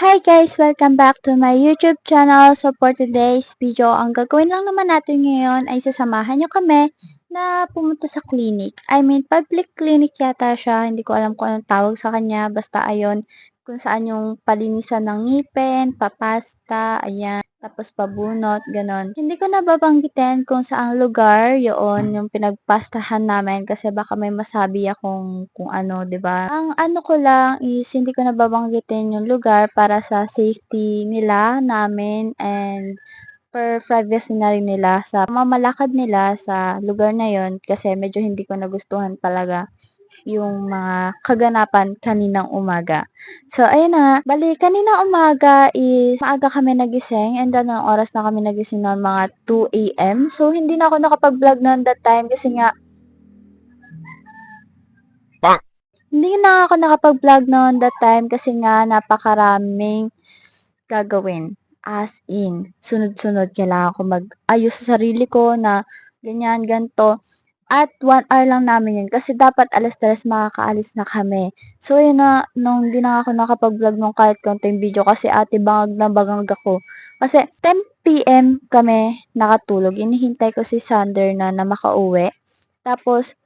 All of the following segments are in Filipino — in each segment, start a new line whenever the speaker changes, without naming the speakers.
Hi guys! Welcome back to my YouTube channel. So for today's video, ang gagawin lang naman natin ngayon ay sasamahan nyo kami na pumunta sa clinic. I mean, public clinic yata siya. Hindi ko alam kung anong tawag sa kanya. Basta ayon, kung saan yung palinisan ng ngipin, papasta, ayan. Tapos pabunot, ganon. Hindi ko nababanggitin kung saang lugar yun, yung pinagpastahan namin kasi baka may masabi akong kung ano, 'di ba? Ang ano ko lang is hindi ko nababanggitin yung lugar para sa safety nila, namin, and for privacy na rin nila sa pamamalakad nila sa lugar na yon kasi medyo hindi ko nagustuhan talaga yung mga kaganapan kaninang umaga. So, ayun na nga. Bali, kanina umaga is maaga kami nagising and then ang oras na kami nagising noon mga 2 a.m. So, hindi na ako nakapag-vlog noon that time kasi nga hindi na ako nakapag-vlog noon that time kasi nga napakaraming gagawin. As in, sunod-sunod kailangan ko mag-ayos sa sarili ko na ganyan, ganto. At 1 hour lang namin yun kasi dapat 3:00 makakaalis na kami. So yun na, nung di na ako nakapag-vlog nung kahit konting video kasi ate bangag na bangag ako. Kasi 10 PM kami nakatulog. Inihintay ko si Sander na makauwi. Tapos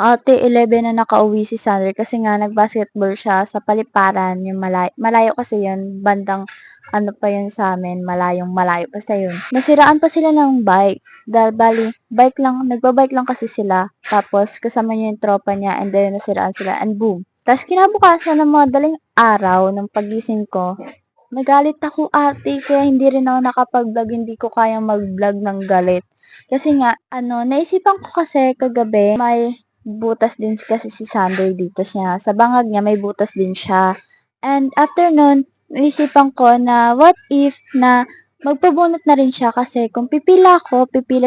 ate 11 na nakauwi si Sander kasi nga nag-basketball siya sa Paliparan, yung malayo kasi yun, bandang ano pa yun sa'min, malayong malayo pa sa yun. Nasiraan pa sila ng bike, dahil bali, bike lang, nagbabike lang kasi sila, tapos kasama niya yung tropa niya, and then nasiraan sila, and boom. Tapos kinabukasan ng mga daling araw, ng pagising ko, nagalit ako ate, kaya hindi rin ako nakapag-vlog, hindi ko kayang mag-vlog ng galit. Kasi nga, naisipan ko kasi kagabi, may butas din kasi si Sunday dito siya. Sa bangag niya, may butas din siya. And after nun, naisipan ko na what if na magpabunot na rin siya kasi kung pipila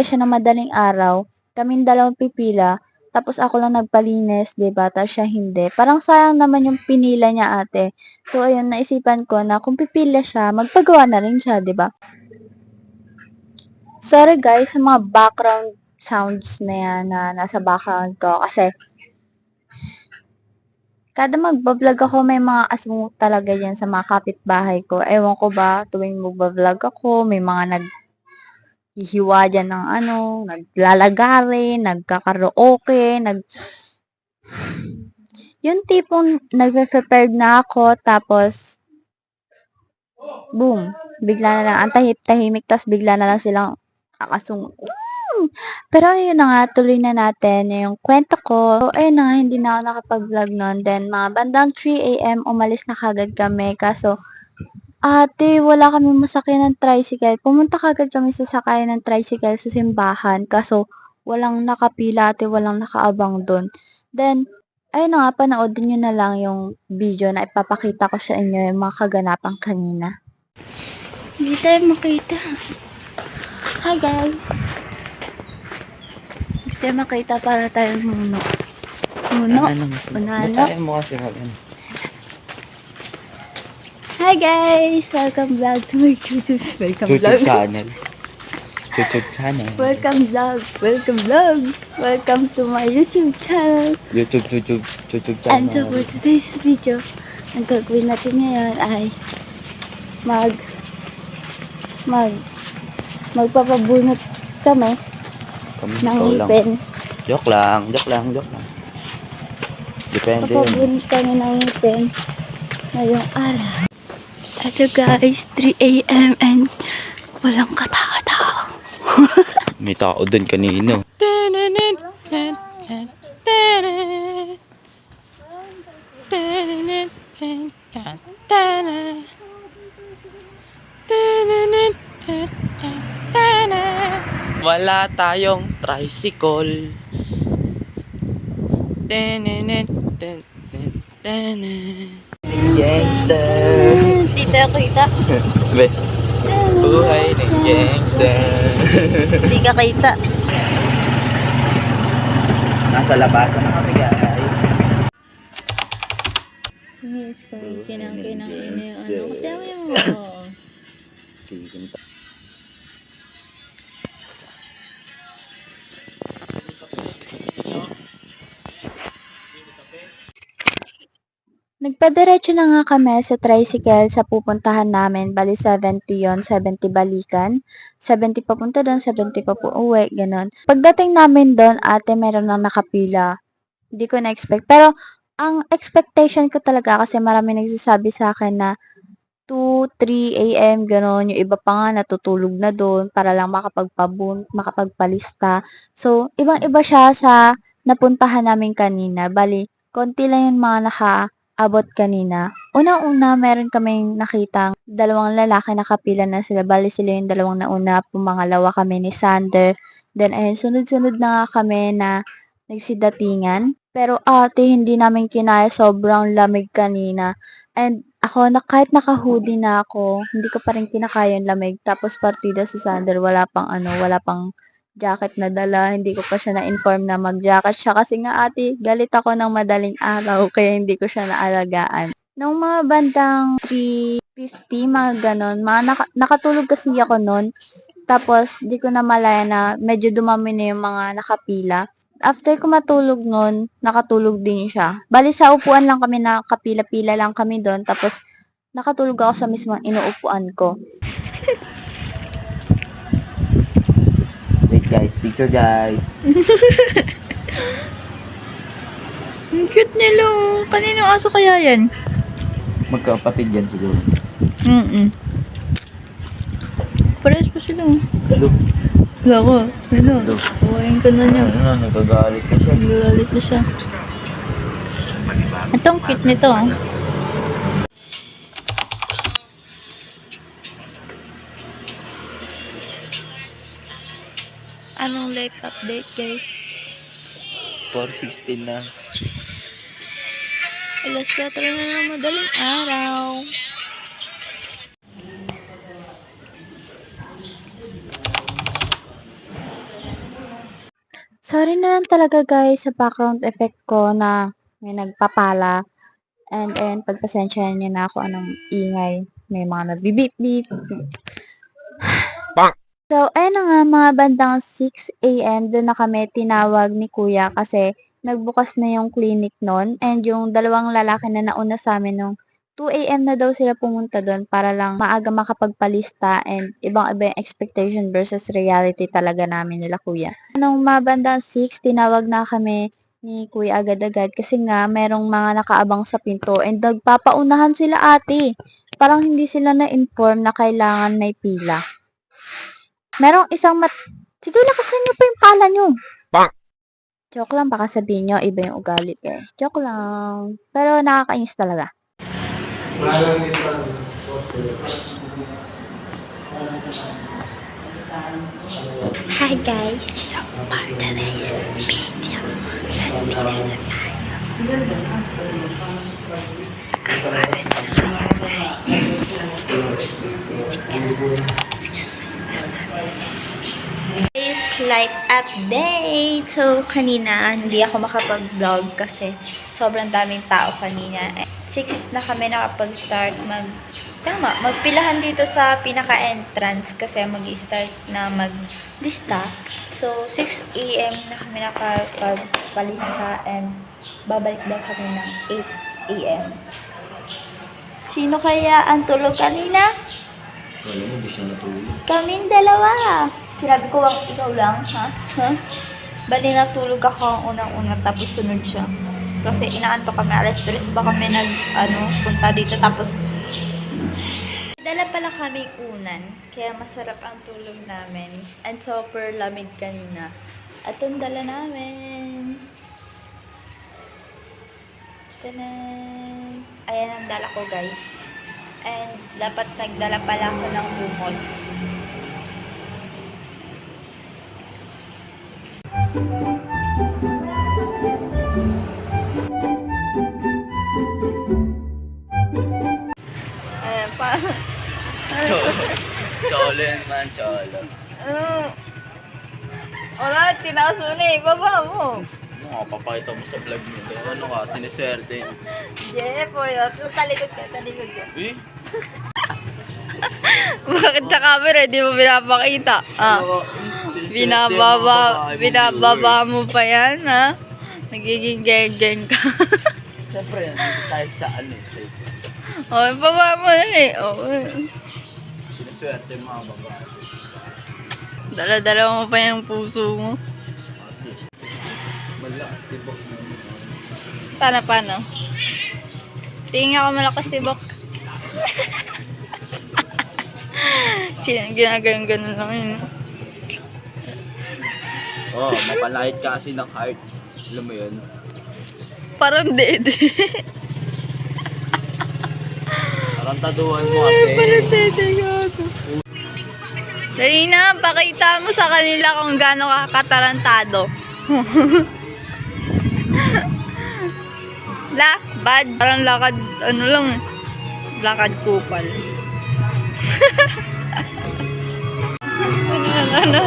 siya ng madaling araw, kaming dalawang pipila, tapos ako lang nagpalinis, 'di ba? Tapos siya hindi. Parang sayang naman yung pinila niya ate. So ayun, naisipan ko na kung pipila siya, magpagawa na rin siya, 'di ba? Sorry guys sa mga background sounds na yan na nasa background ko kasi kada magbablog ako may mga aswang talaga yan sa mga kapitbahay ko. Ewan ko ba tuwing magbablog ako may mga naghihiwa dyan ng ano, naglalagari, nagkakaraoke, yung tipong nagpe-prepared na ako tapos boom, bigla na lang ang tahimik tas bigla na lang silang akasung pero ayun na nga, tuloy na natin yung kwento ko. So, ayun na nga, hindi na ako nakapag-vlog nun. Then, mga bandang 3 AM, umalis na kagad kami. Kaso, ate, wala kami masakyan ng tricycle. Pumunta kagad kami sa sakayan ng tricycle sa simbahan. Kaso, walang nakapila ate, walang nakaabang dun. Then, ayun na nga, panoodin nyo na lang yung video na ipapakita ko sa inyo yung mga kaganapan kanina. Hindi tayo makita. Hi guys! Gusto makita para tayo muno. Banana.
Tayo mo kasi
Hi guys! Welcome vlog to my YouTube
channel. YouTube channel.
Welcome vlog. Welcome to my YouTube channel.
YouTube channel.
And so for today's video, ang gagawin natin ngayon ay magpapabunot kami ng ngipin.
Joke lang. Depende.
Papabunot kami ng ngipin ngayong araw. Ito guys, 3 AM and walang katao-tao.
May tao dun kanino. Wala tayong tricycle. Gangster.
Dito ako kita.
Be. Buhay ng gangster.
Hindi ka kita.
Nasa labasan na kami guys.
Yes, kung kinang-kinang ina yung ano. Kaya mo yung Nagpadiretso na nga kami sa tricycle sa pupuntahan namin. Bali 70 yon, 70 balikan. 70 papunta doon, 70 pa po uwi, ganon. Pagdating namin doon, ate, meron nang nakapila. Hindi ko na-expect. Pero, ang expectation ko talaga kasi marami nagsasabi sa akin na 2, 3 AM, gano'n. Yung iba pa nga natutulog na do'n para lang makapagpalista. So, ibang-iba siya sa napuntahan namin kanina. Bali, konti lang yung mga nakaabot kanina. Unang-una, meron kaming nakitang dalawang lalaki nakapila na sila. Bali, sila yung dalawang nauna. Pumangalawa kami ni Sander. Then, ayun, sunod-sunod na nga kami na nagsidatingan. Pero ate, hindi namin kinaya. Sobrang lamig kanina. And ako, kahit naka-hoodie na ako, hindi ko pa rin kinakaya yung lamig. Tapos partida si Sander, wala pang jacket na dala. Hindi ko pa siya na-inform na mag-jacket siya. Kasi nga ate, galit ako ng madaling araw, kaya hindi ko siya naalagaan. Nung mga bandang 3:50, mga ganon, nakatulog kasi ako noon. Tapos, di ko na malaya na medyo dumami na yung mga nakapila. After ko matulog nun, nakatulog din siya. Bali sa upuan lang kami, nakapila-pila lang kami doon. Tapos, nakatulog ako sa mismong inuupuan ko.
Wait guys, picture guys.
Ang cute nila. Kaninong aso kaya yan?
Magkapatid yan siguro.
Parehas pa sila.
Hello.
Lako. Ano?
Hello.
Kuhain ka na niya.
Ano, nagagalit ka siya.
Nagalit na siya. Ito ang cute nito. Anong life update, guys?
4:16 na.
Alas 4 na ng madaling araw.
Sorry na lang talaga guys sa background effect ko na may nagpapala. And ayun, pagpasensyahan niyo na ako anong ingay. May mga nagbibip-bip. So, ayun na nga, mga bandang 6 AM, doon na kami tinawag ni kuya kasi nagbukas na yung clinic nun. And yung dalawang lalaki na nauna sa amin nung 2 AM na daw sila pumunta doon para lang maaga makapagpalista and ibang-iba yung expectation versus reality talaga namin nila kuya. Nung mga bandang 6, tinawag na kami ni kuya agad-agad kasi nga merong mga nakaabang sa pinto and nagpapaunahan sila ate. Parang hindi sila na-inform na kailangan may pila. Merong isang sige, lakasan niyo pa yung pala niyo. Joke lang, baka sabihin niyo iba yung ugali eh. Joke lang. Pero nakakainis talaga.
Hi guys! So, for today's video, Guys, life update! So, kanina, hindi ako makapag-vlog kasi sobrang daming tao kanina. 6 na kami nakapag-start magpilahan dito sa pinaka-entrance kasi mag-start na maglista. So, 6 AM na kami nakapagpalista and babalik daw kami ng 8 AM. Sino kaya ang tulog kanina?
Wala mo, di siya natulog.
Kaming dalawa. Sinabi ko lang, ikaw lang, ha? Ha? Bali natulog ako ang unang-una tapos sunod siya. Kasi inaanto kami, alas 3 ba kami punta dito tapos dala pala kaming unan. Kaya masarap ang tulog namin. And super lamig kanina. At ang dala namin. Tanan! Ayan ang dala ko guys. And dapat nagdala pala ako ng bumol. Ayan pa.
Cholo yan man, cholo.
Wala, tinaas mo na eh. Baba mo.
Ano nga, papakita mo sa vlog nito. Ano ka, siniswerte.
Jeff, talikod ka.
Eh?
Bakit sa camera, di mo pinapakita? Binababa mo pa yan, ha? Nagiging geng-geng ka.
Siyempre, nandito tayo sa ano eh.
Oh, baba mo na eh. Oh.
Sinaswerte yung mga babae.
Dala-dala mo pa yung puso mo.
At least, malakas tibok mo.
Paano? Tingin ako malakas tibok. Ginaganon lang yun.
Oh, mapalait ka kasi ng heart. Alam mo yun?
Parang dede.
Parang taduhan mo kasi.
Parang dede gago. Dali na, pakita mo sa kanila kung gaano ka katarantado. Bad. Parang lakad, ano lang, lakad kupal. ano?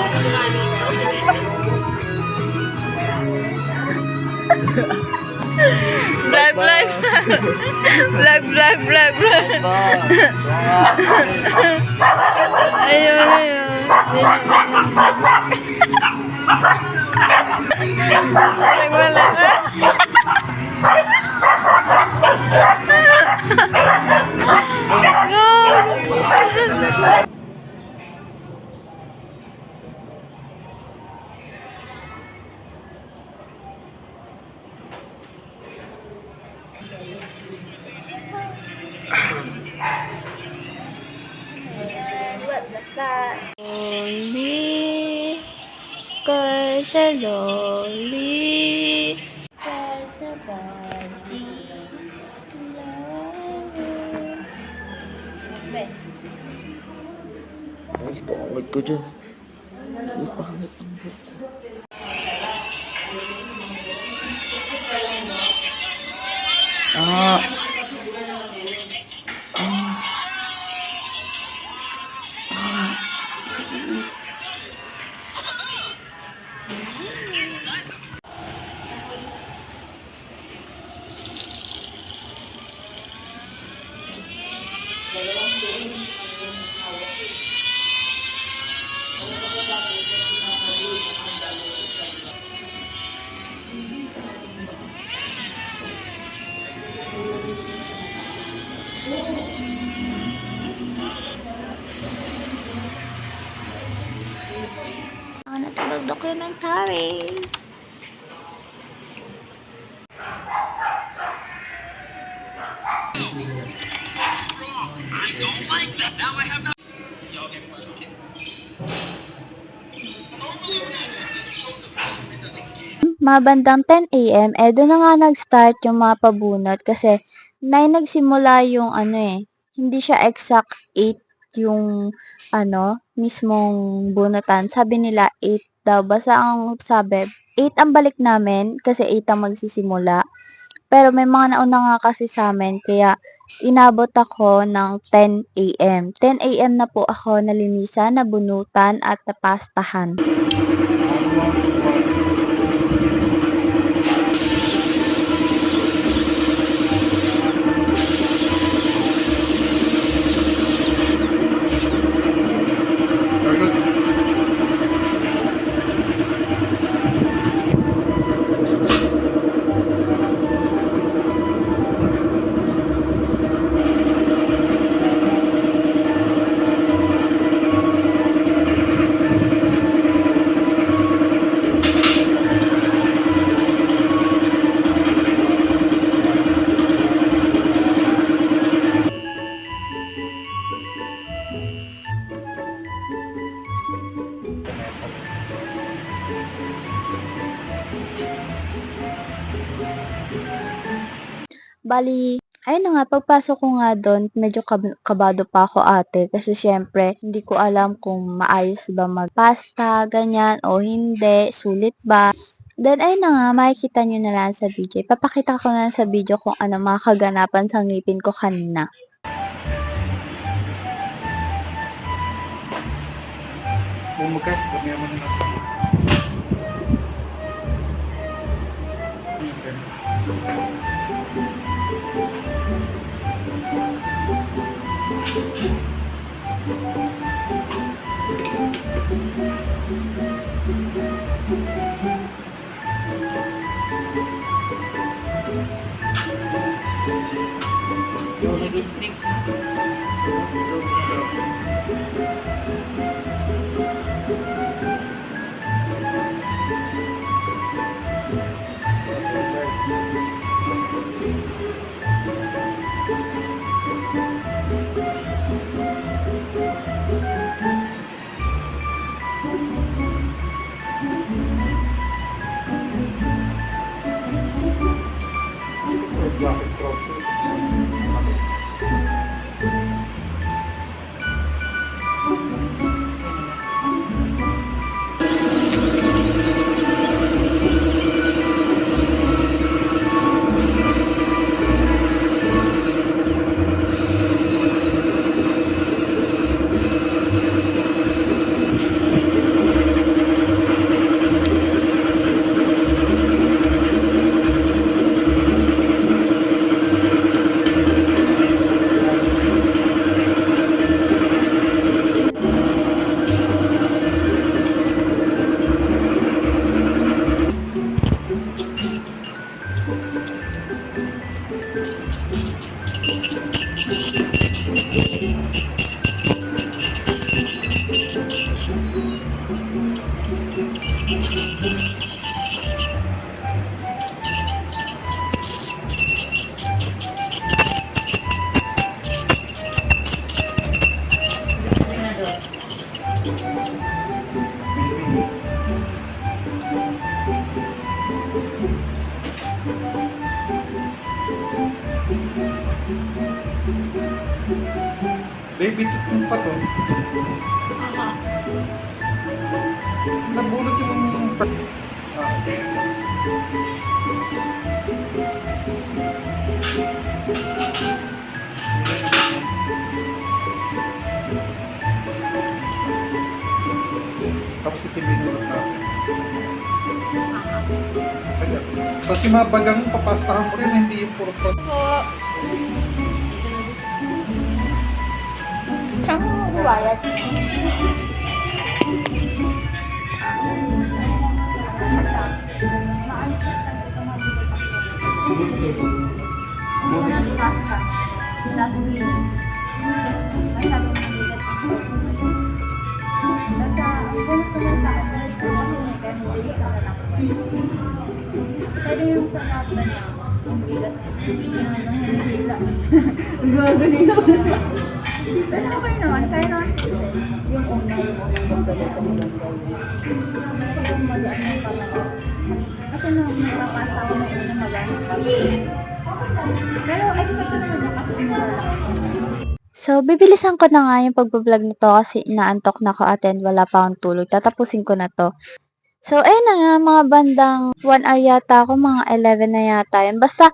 Vlog. Ayun. Wala ka. Lonely, cause you're lonely. Cause somebody loves you. Ben.
Ay, pangit ko dyan. Ay, pangit ang
Ako natulog documentary.
Mga bandang 10 AM, doon na nga nag-start yung mga pabunot kasi 9 nagsimula yung ano hindi siya exact 8 yung mismong bunutan. Sabi nila 8 daw, basta ang sabi, 8 ang balik namin kasi 8 ang magsisimula. Pero may mga nauna nga kasi sa'min kaya inabot ako ng 10 AM. 10 AM na po ako nalinisan, nabunutan at napastahan. Bali, ayun na nga, pagpasok ko nga doon, medyo kabado pa ako ate. Kasi syempre, hindi ko alam kung maayos ba magpasta, ganyan, o hindi, sulit ba. Then, ayun na nga, makikita nyo na lang sa video. Ipapakita ko na lang sa video kung ano mga kaganapan sa ngipin ko kanina.
Bumukat, kami naman na.
Nag-script.
Jacket crop. Baby, tutong pa to. Nabulot yung... okay. Tapos itinulot natin. Kaya. Tapos yung mga bagang papastahan ko rin, hindi yung puro pa.
Buwayat.
Pero yung sa mapa niya, ang bigat niya, ang gagawin naman. Pero okay naman, kaya naman yung una yung galit ang yung magaan yung panahon. Kasi nung napapasa ko na yun yung magaan yung panahon. Pero expect ko naman yung kasi So, bibilisan ko na nga yung pagbablog na to kasi inaantok na ko attend, wala pa akong tulog. Tatapusin ko na to. So, ayun na nga, mga bandang 1 hour yata ako, mga 11 na yata yun. Basta,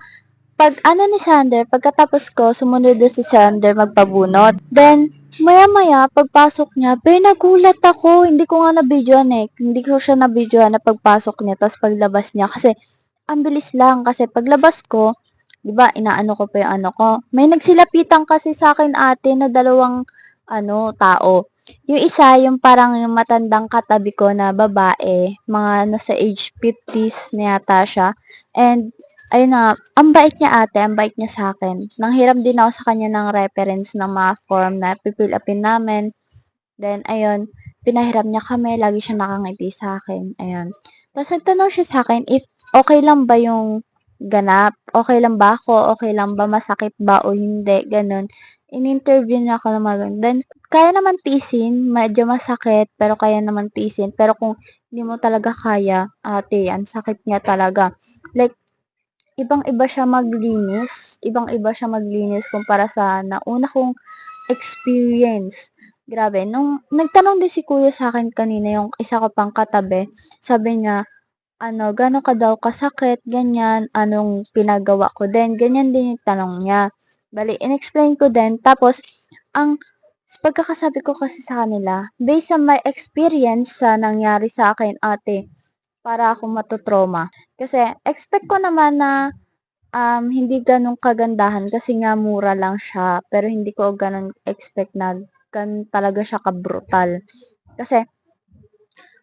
pag ano ni Sander, pagkatapos ko, sumunod na si Sander magpabunot. Then, maya-maya, pagpasok niya, nagulat ako. Hindi ko nga na-videoan eh. Hindi ko siya na-videoan na pagpasok niya, tapos paglabas niya. Kasi, ang bilis lang. Kasi paglabas ko, di ba, inaano ko pa yung ano ko. May nagsilapitan kasi sa akin ate na dalawang, tao. Yung isa, yung parang yung matandang katabi ko na babae, mga nasa age 50s na yata siya. And, ayun na, ang bait niya ate, ang bait niya sa akin. Nanghiram din ako sa kanya ng reference ng mga form na pipill upin namin. Then, ayun, pinahiram niya kami, lagi siya nakangiti sa akin. Ayun. Tapos, nagtanong siya sa akin if okay lang ba yung ganap, okay lang ba ako, okay lang ba, masakit ba o hindi, ganun. In-interview niya ako naman. Then, kaya naman tiisin, medyo masakit, pero kaya naman tiisin. Pero kung hindi mo talaga kaya, ate, ang sakit niya talaga. Like, ibang-iba siya maglinis. Ibang-iba siya maglinis kumpara sa nauna kong experience. Grabe. Nung nagtanong din si kuya sa akin kanina, yung isa ko pang katabi, sabi niya, gano'n ka daw kasakit, ganyan, anong pinagawa ko din, ganyan din yung tanong niya. Bali, in-explain ko din. Tapos, ang pagkakasabi ko kasi sa kanila, based on my experience sa nangyari sa akin, ate, para akong matutrauma. Kasi, expect ko naman na hindi ganun kagandahan kasi nga mura lang siya. Pero hindi ko ganun expect na ganun talaga siya ka-brutal. Kasi,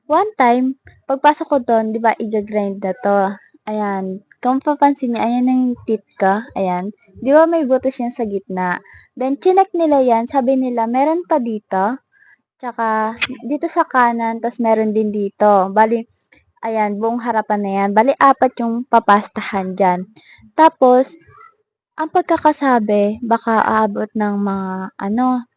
one time, pagpasok ko doon, di ba, i-grind na to. Ayan, kung papansin niyo, ayan yung teeth ko, ayan. Di ba may butas yan sa gitna? Then, chinek nila yan, sabi nila, meron pa dito, tsaka dito sa kanan, tas meron din dito. Bali, ayan, buong harapan na yan. Bali, 4 yung papastahan dyan. Tapos, ang pagkakasabi, baka aabot ng mga,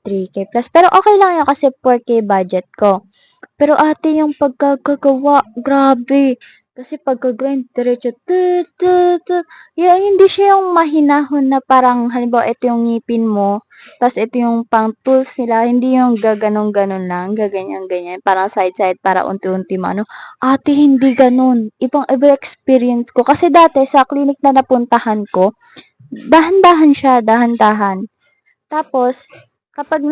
3K plus. Pero okay lang yun kasi 4K budget ko. Pero ate, yung pagkagagawa, grabe. Kasi pagka-grind, diretso, tut, tut, tut. Yeah, hindi siya yung mahinahon na parang, halimbawa, ito yung ngipin mo, tas ito yung pang tools nila, hindi yung gaganong-ganon lang, gaganyan-ganyan, parang side-side, para unti-unti mo, Ate, hindi ganon. Ibang-iba experience ko. Kasi dati, sa clinic na napuntahan ko, dahan-dahan siya, dahan-dahan. Tapos, kapag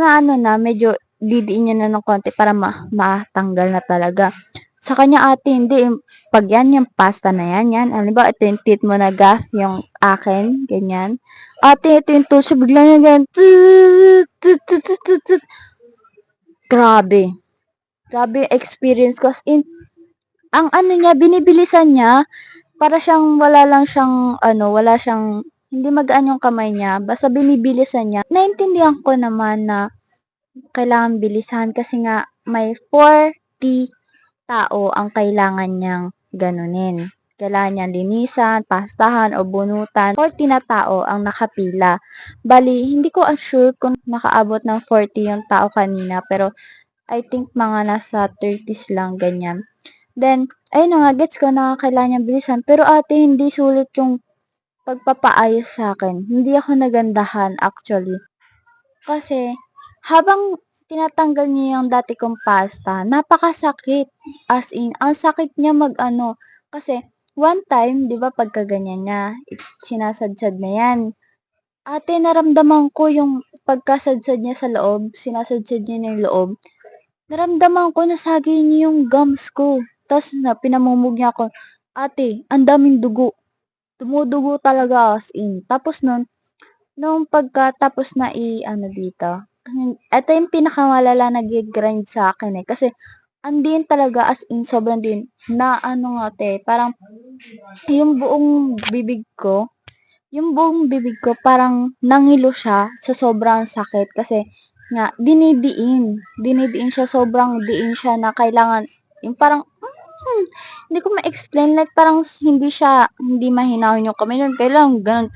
medyo didiin niya na ng konti para matanggal na talaga. Sa kanya ate, hindi. Pag yan, yung pasta na yan. Alam ba, ito yung teeth mo na gaff, yung akin, ganyan. Ate, ito yung tools, bigla na ganyan. Tut, tut, tut, tut, tut. Grabe. Grabe yung experience ko. As in, ang niya, binibilisan niya, para siyang wala siyang, hindi magaan yung kamay niya, basta binibilisan niya. Naintindihan ko naman na kailangan bilisan kasi nga may 40 tao ang kailangan niyang ganunin. Kailangan niyang linisan, pastahan, o bunutan. 40 na tao ang nakapila. Bali, hindi ko sure kung nakaabot ng 40 yung tao kanina, pero I think mga nasa 30s lang, ganyan. Then, ayun na nga, gets ko na kailangan niyang bilisan. Pero ate, hindi sulit yung pagpapaayos sa akin. Hindi ako nagandahan, actually. Kasi, habang tinatanggal niya yung dati kong pasta, napakasakit. As in, ang sakit niya kasi, one time, di ba, pagka ganyan niya, sinasadsad na yan. Ate, naramdaman ko yung pagkasadsad niya sa loob, sinasadsad niya yung loob. Naramdaman ko nasagi niya yung gums ko. Tapos, pinamumog niya ako. Ate, ang daming dugo. Dumudugo talaga as in. Tapos nung pagkatapos na dito, ito yung pinakamalala na grind sa akin eh. Kasi, andin talaga as in, sobrang din, na parang, yung buong bibig ko, parang nangilo siya sa sobrang sakit. Kasi, nga, dinidiin siya, sobrang diin siya na kailangan, yung parang, hindi ko ma-explain, like parang hindi mahinahon yung kamay nun, kailangan ganun,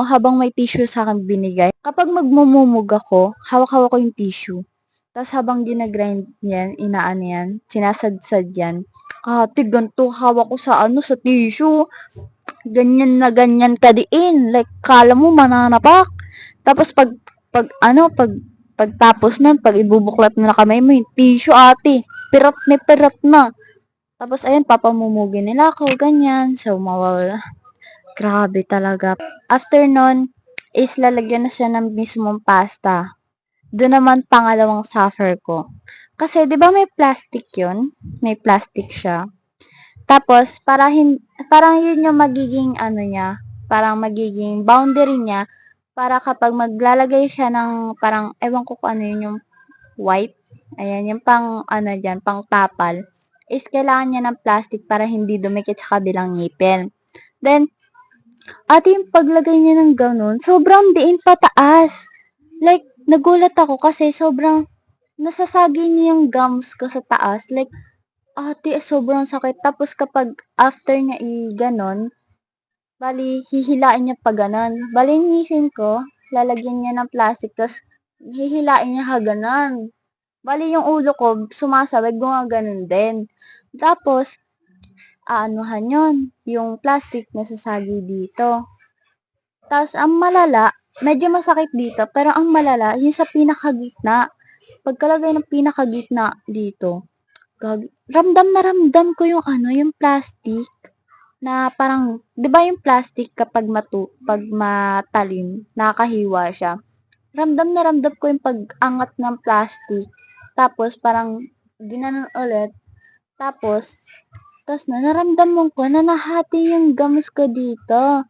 habang may tissue sa akin binigay. Kapag magmumumog ako, hawak-hawak ko yung tissue. Tapos habang ginagrind yan, sinasadsad yan. Ganito, hawak ko sa tissue. Ganyan na ganyan kadiin. Like, kala mo mananapak. Tapos pagtapos nun, pag ibubuklat mo na kamay mo, yung tissue ate, pirat na. Tapos ayun, papamumugin nila ako, ganyan. So, mawawala. Grabe talaga. After nun, is lalagyan na siya ng mismong pasta. Doon naman pangalawang suffer ko. Kasi, di ba may plastic yun? May plastic siya. Tapos, parang yun yung magiging niya, parang magiging boundary niya, para kapag maglalagay siya ng parang, ewan ko kung ano yun yung wipe, ayan, yung dyan, pang tapal, is kailangan niya ng plastic para hindi dumikit sa kabilang ngipin. Then, yung paglagay niya ng ganun, sobrang diin pataas. Like, nagulat ako kasi sobrang nasasagi niya yung gums ko sa taas. Like, ate, sobrang sakit. Tapos kapag after niya ganon, bali, hihilain niya pa ganon. Bali, ngipin ko, lalagyan niya ng plastic, tapos hihilain niya ganon. Bali, yung ulo ko, sumasabay, gumaganon din. Tapos, aanuhan yun, yung plastic nasasagi dito. Tapos, ang malala, medyo masakit dito, pero ang malala, yung sa pinakagitna. Pagkalagay ng pinakagitna dito, ramdam na ramdam ko yung yung plastic, na parang, di ba yung plastic kapag pag matalim, nakakahiwa siya. Ramdam na ramdam ko yung pag-angat ng plastic. Tapos, parang, ginanon ulit. Tapos naramdaman ko na nahati yung gums ko dito.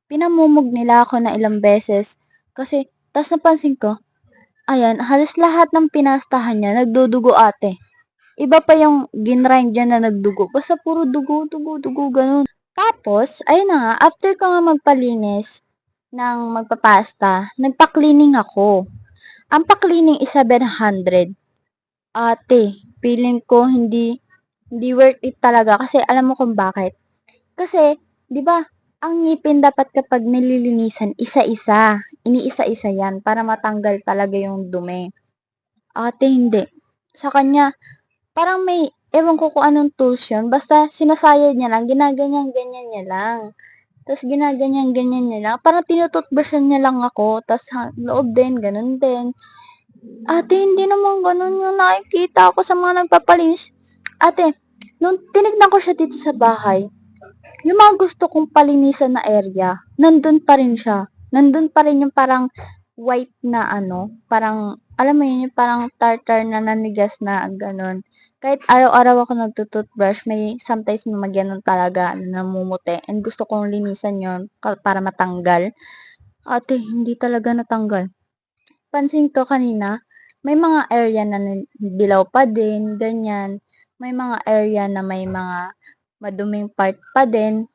Pinamumog nila ako na ilang beses. Kasi, tapos napansin ko, ayan, halos lahat ng pinastahan niya, nagdudugo ate. Iba pa yung ginrind dyan na nagdugo. Basta puro dugo, dugo, dugo, ganun. Tapos, ayun na nga, after ko nga magpalinis ng magpapasta, nagpa-cleaning ako. Ang pa-cleaning is 700. Ate, feeling ko hindi worth it talaga kasi alam mo kung bakit. Kasi, 'di ba, ang ngipin dapat kapag nililinisan isa-isa, iniisa-isa 'yan para matanggal talaga yung dumi. Ate, hindi. Sa kanya, parang may ewan ko kung anong tools yun, basta sinasayad niya lang, ginaganyan-ganyan niya lang. Tapos ginaganyan-ganyan niya lang. Parang tinututbrushan niya lang ako. Tapos loob din, ganun din. Ate, hindi naman ganun yung nakikita ko sa mga nagpapalinis. Ate, nung tinignan ko siya dito sa bahay, yung mga gusto kong palinisan na area, nandun pa rin siya. Nandun pa rin yung parang white na ano, parang, alam mo yun, yung parang tartar na nanigas na ganun. Kahit araw-araw ako nagtututbrush, may sometimes may ganun talaga na namumuti. And gusto kong linisan yun para matanggal. Ate, hindi talaga natanggal. Pansin ko kanina, may mga area na dilaw pa din, ganyan. May mga area na may mga maduming part pa din.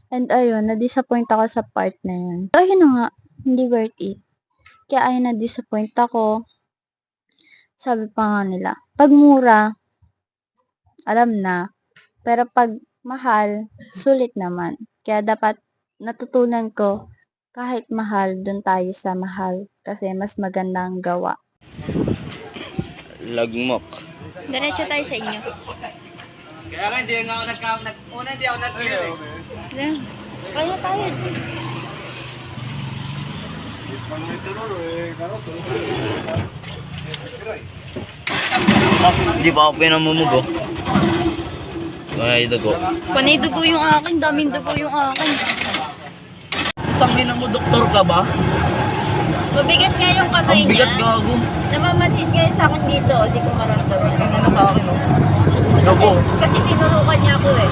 And ayun, na-disappoint ako sa part na yun. So, ayun na nga, hindi worth it. Kaya ayun, na-disappoint ako. Sabi pa nga nila, pag mura, alam na. Pero pag mahal, sulit naman. Kaya dapat natutunan ko, kahit mahal, dun tayo sa mahal. Kasi mas maganda ang gawa.
Lagmok.
Diretso tayo sa inyo.
Kaya nga hindi nga ako una hindi ako nag-clear eh.
Yan. Kaya tayo.
Hindi pa ako pinamumugo. Ay, dugo.
Panay dugo yung akin. Daming dugo yung akin.
Tangina mo, doktor ka ba?
Mabigat nga yung kamay
Ang bigat
niya.
gago.
Namamanhid kayo sa akin dito. Hindi ko maramdaman.
Ano sa akin, oh? Dugo.
Kasi tinurukan niya ako eh.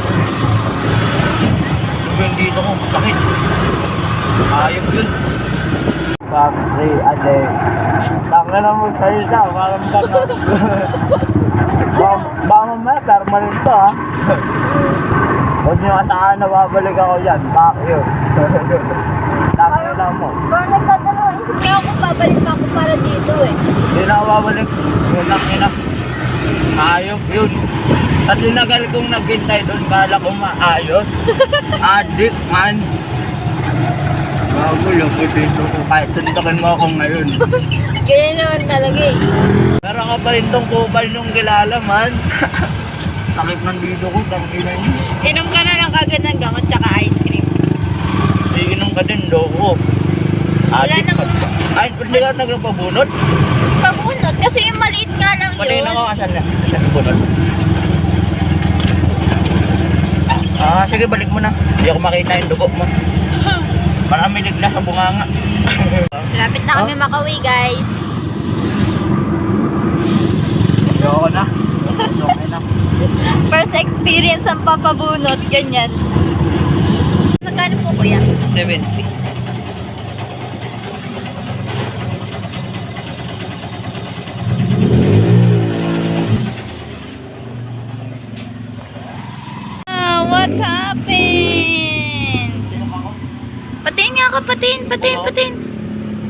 Dugo yung dito ko. Sakit. Ayop yun. Bakri, ate. Tangina na mo salita. Parang gano'n. Baka mamaya, permanent to, ha? Huwag niyo kasaan na babalik ako dyan. Bak yun. Tangina lang mo.
Parang nagtatanong. Isip niya ako babalik pa ako para dito eh.
Hindi na ako babalik. Walang ina. Ayop yun. At tinagal kong naghintay doon, kala ko maayos. Adik man. Bago yung ipinto ko kahit sundakin mo ako ngayon.
Ganyan naman talaga eh.
Pero ka pa rin tong kubal nung kilala man. Sakit ng dito ko, tangina niyo.
Inom ka na lang kagad ng gamot tsaka ice cream.
Iinom ka din, loko. Adik ka
namang-
ba? Ay, hindi ka nagpabunot?
Pabunot kasi yung maliit nga lang
Patingin
yun.
ako, asan na? Asan na bunot? Sige, balik mo na. Hindi ako makita yung dugo mo. Marami ligla sa bunganga.
Lapit na kami makauwi guys.
Ayoko na. Okay na.
First experience ang papabunot, ganyan. Magkano po kuya?
70.
What happened? Patingin nga ka, patingin.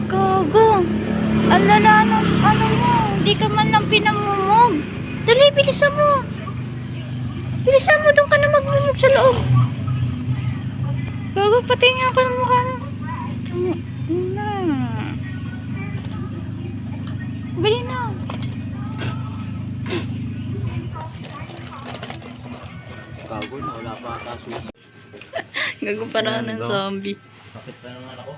Gogo. Ang lala ng ano mo. Hindi ka man lang pinamumog. Dali, bilisan mo. Bilisan mo, doon ka na magmumog sa loob. Gogo, patingin nga ka ng mukha mo. Bili na.
Gago na, wala pa ata susi.
Gago parang ng zombie.
Sakit pa naman ako.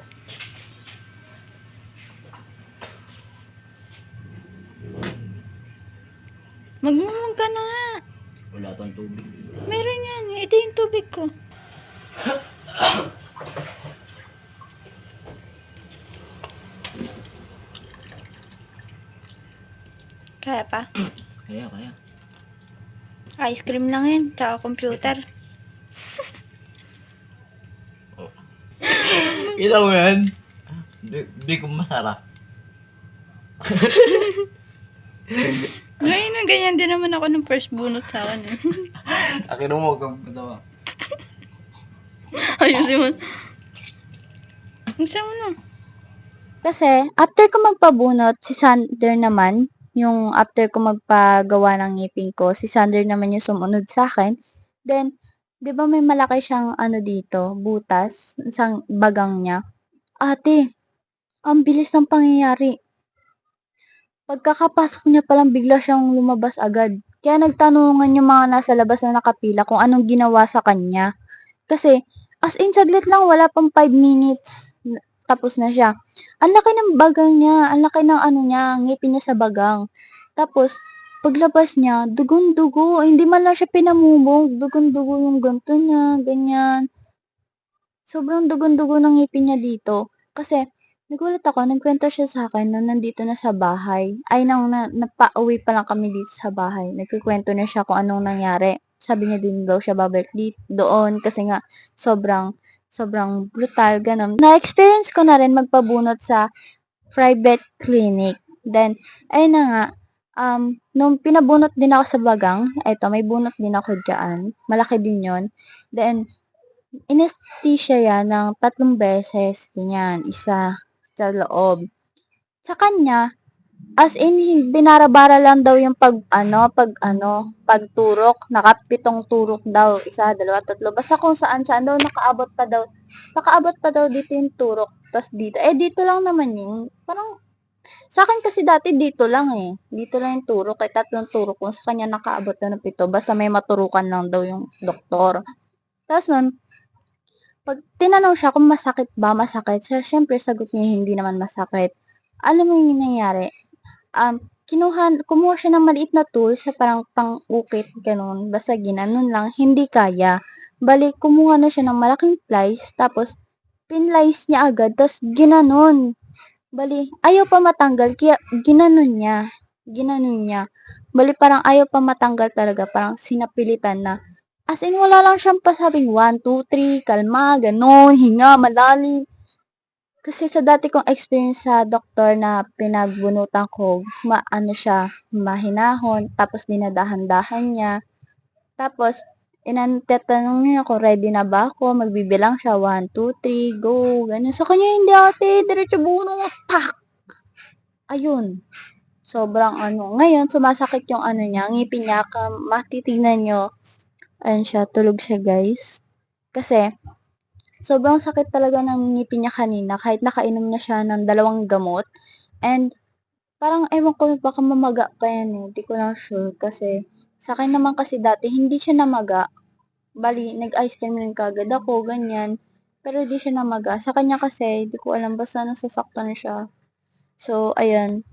Magmumog ka na nga.
Wala tong tubig.
Meron yan. Ito yung tubig ko. Kaya pa?
Kaya.
Ice cream lang yan. Tsaka computer.
Ilaw yan. Di ko masarap.
Ngayon na ganyan din naman ako ng first bunot sa akin.
Akin mo, kang patawa.
Ayusin mo. Ang mo na.
Kasi, after ko magpabunot, si Sander naman, yung after ko magpagawa ng ngipin ko, si Sander naman yung sumunod sa akin. Then, di ba may malaki siyang ano dito, butas, isang bagang niya. Ate, ang bilis ng pangyayari. Pagkakapasok niya palang bigla siyang lumabas agad. Kaya nagtanungan yung mga nasa labas na nakapila kung anong ginawa sa kanya. Kasi, as in, saglit lang, wala pang 5 minutes. Tapos na siya. Ang laki ng bagang niya, ang laki ng ano niya, ngipin niya sa bagang. Tapos, paglabas niya, dugon-dugo, hindi man lang siya pinamumog, dugon-dugo yung ganto niya, ganyan. Sobrang dugon-dugo ng ngipin niya dito. Kasi, nagulat ako, nagkwento siya sa akin na nandito na sa bahay. Ay, napauwi pa lang kami dito sa bahay. Nagkikwento na siya kung anong nangyari. Sabi niya din daw siya babalik doon kasi nga sobrang brutal, ganun. Na-experience ko na rin magpabunot sa private clinic. Then, ayun na nga, nung pinabunot din ako sa bagang, eto, may bunot din ako dyan. Malaki din yon. Then, anesthesia yan ng 3 beses, ganyan, isa sa loob. Sa kanya, as in, binarabara lang daw yung pagturok, nakapitong turok daw, 1, 2, 3, basta kung saan daw, nakaabot pa daw dito yung turok, tas dito, dito lang naman yung, parang, sa akin kasi dati dito lang dito lang yung turok, 3 turok, kung sa kanya nakaabot na ng 7, basta may maturukan lang daw yung doktor. Tapos nun, pag tinanong siya kung masakit ba, masakit. So, syempre, sagot niya hindi naman masakit. Alam mo yung nangyari? Kumuha siya ng maliit na tool sa parang pang-ukit, ganun. Basta ginanon lang, hindi kaya. Balik, kumuha na siya ng malaking plies, tapos, pinlies niya agad, tapos ginanon. Bali, ayaw pa matanggal, kaya ginanon niya. Ginanon niya. Bali, parang ayaw pa matanggal talaga, parang sinapilitan na. As in, wala lang siyang pasabing 1, 2, 3, kalma, ganon, hinga, malalim. Kasi sa dati kong experience sa doktor na pinagbunutan ko, mahinahon, tapos dinadahan-dahan niya. Tapos, tatanong niya kung ready na ba ako, magbibilang siya, 1, 2, 3, go, ganun. Sa kanya, hindi ate, diretso bunot, pak! Ayun. Sobrang ngayon, sumasakit yung niya, ngipin niya, matitignan nyo, ayun siya, tulog siya guys. Kasi, sobrang sakit talaga ng ngipin niya kanina, kahit nakainom na siya ng 2 gamot. And, parang ewan ko, baka mamaga pa yan hindi ko lang sure. Kasi, sa akin naman kasi dati, hindi siya namaga. Bali, nag-ice cream rin kagad ako, ganyan. Pero di siya namaga. Sa kanya kasi, di ko alam, basta nasasaktan siya. So, ayun.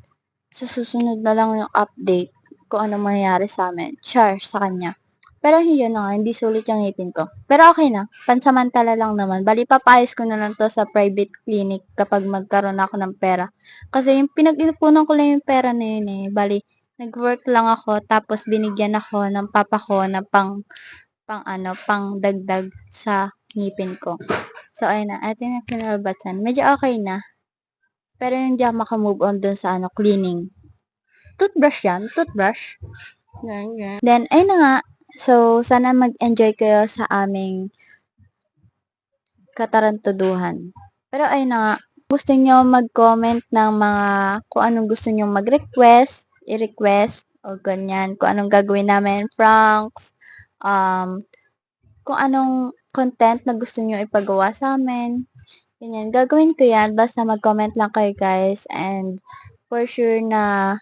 Sa susunod na lang yung update kung ano mangyayari sa amin. Sa kanya. Pero yun na nga, hindi sulit yung ngipin ko. Pero okay na, pansamantala lang naman. Bali, papayos ko na lang to sa private clinic kapag magkaroon ako ng pera. Kasi yung pinag-ipunan ko lang yung pera na yun Bali, nag-work lang ako, tapos binigyan ako ng papa ko na pang dagdag sa ngipin ko. So, ayun na, ito yung pinalabatan. Medyo okay na. Pero hindi ako makamove on dun sa cleaning. Toothbrush yan, toothbrush. Yan. Then, ayun na nga, so, sana mag-enjoy kayo sa aming katarantaduhan. Pero ayun na nga, gusto nyo mag-comment ng mga kung anong gusto nyo mag-request, i-request, o ganyan, kung anong gagawin namin, pranks, kung anong content na gusto nyo ipagawa sa amin. Ganyan, gagawin ko yan, basta mag-comment lang kayo guys, and for sure na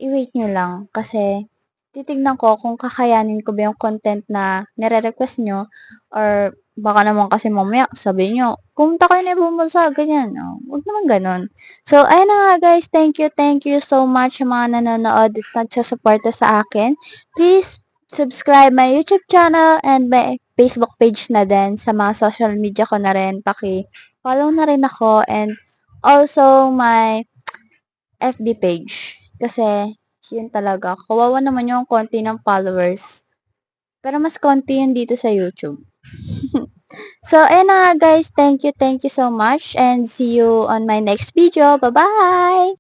i-wait nyo lang, kasi titignan ko kung kakayanin ko ba yung content na nire-request nyo, or baka naman kasi mamaya sabihin nyo, pumunta kayo na bumulsa, ganyan. Huwag naman ganun. So, ayun na nga guys, thank you so much sa mga nanonood at nagsusuporta sa akin. Please, subscribe my YouTube channel and my Facebook page na din. Sa mga social media ko na rin, paki-follow na rin ako, and also my FB page. Kasi, yun talaga. Kawawa naman yung konti ng followers. Pero mas konti yun dito sa YouTube. So, ayun na nga guys. Thank you so much. And see you on my next video. Bye-bye!